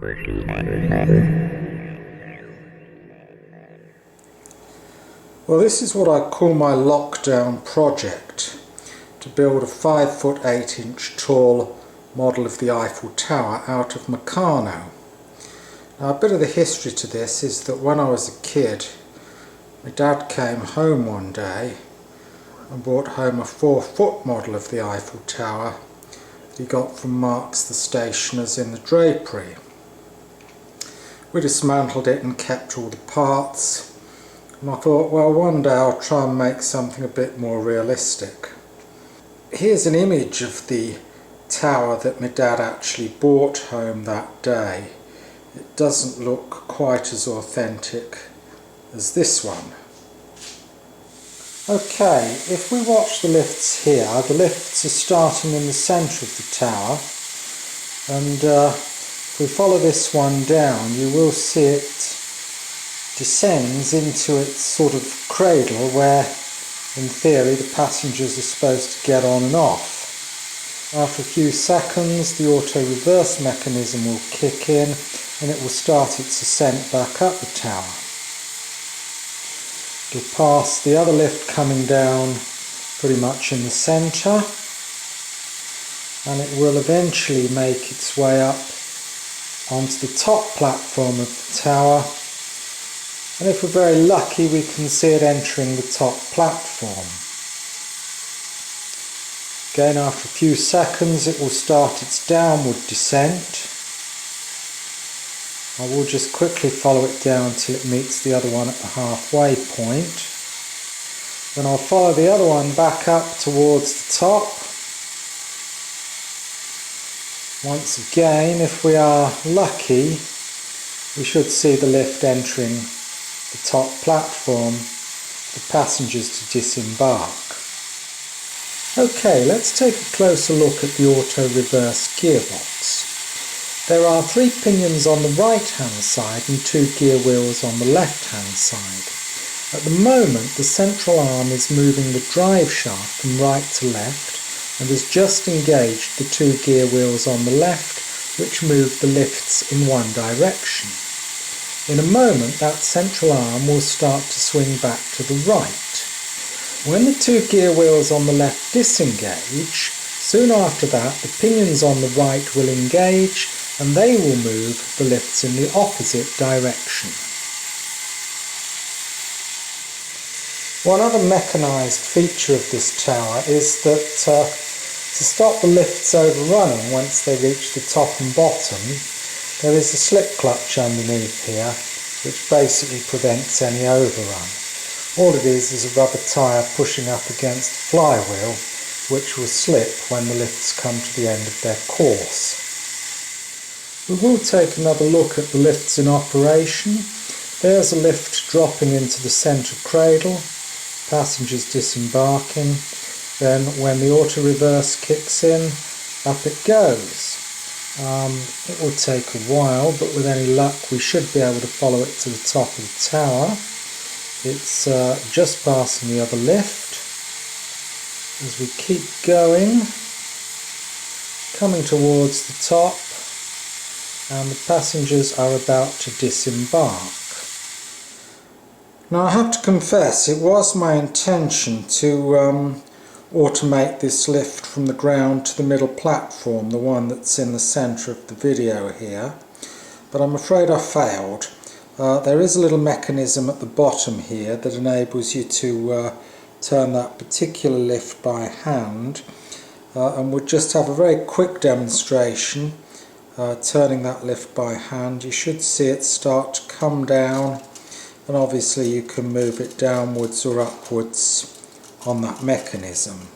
Well, this is what I call my lockdown project, to build a 5-foot 8-inch tall model of the Eiffel Tower out of Meccano. Now, a bit of the history to this is that when I was a kid, my dad came home one day and brought home a 4-foot model of the Eiffel Tower that he got from Marks the stationers in the drapery. We dismantled it and kept all the parts, and I thought, well, one day I'll try and make something a bit more realistic. Here's an image of the tower that my dad actually brought home that day. It doesn't look quite as authentic as this one. Okay, if we watch the lifts here, the lifts are starting in the centre of the tower, and if we follow this one down, you will see it descends into its sort of cradle where, in theory, the passengers are supposed to get on and off. After a few seconds, the auto-reverse mechanism will kick in and it will start its ascent back up the tower. It'll pass the other lift coming down pretty much in the centre, and it will eventually make its way up onto the top platform of the tower, and if we're very lucky we can see it entering the top platform. Again, after a few seconds it will start its downward descent. I will just quickly follow it down till it meets the other one at the halfway point. Then I'll follow the other one back up towards the top. Once again, if we are lucky, we should see the lift entering the top platform for passengers to disembark. Okay, let's take a closer look at the auto-reverse gearbox. There are 3 pinions on the right hand side and 2 gear wheels on the left hand side. At the moment the central arm is moving the drive shaft from right to left and has just engaged the 2 gear wheels on the left, which move the lifts in one direction. In a moment that central arm will start to swing back to the right. When the 2 gear wheels on the left disengage, soon after that the pinions on the right will engage and they will move the lifts in the opposite direction. One other mechanised feature of this tower is that to stop the lifts overrunning once they reach the top and bottom, there is a slip clutch underneath here which basically prevents any overrun. All it is a rubber tyre pushing up against the flywheel, which will slip when the lifts come to the end of their course. We will take another look at the lifts in operation. There's a lift dropping into the centre cradle, passengers disembarking. Then when the auto-reverse kicks in, up it goes. It will take a while, but with any luck we should be able to follow it to the top of the tower. It's just passing the other lift. As we keep going, coming towards the top, and the passengers are about to disembark. Now I have to confess, it was my intention to automate this lift from the ground to the middle platform, the one that's in the centre of the video here, but I'm afraid I failed. There is a little mechanism at the bottom here that enables you to turn that particular lift by hand, and we'll just have a very quick demonstration turning that lift by hand. You should see it start to come down, and obviously you can move it downwards or upwards on that mechanism.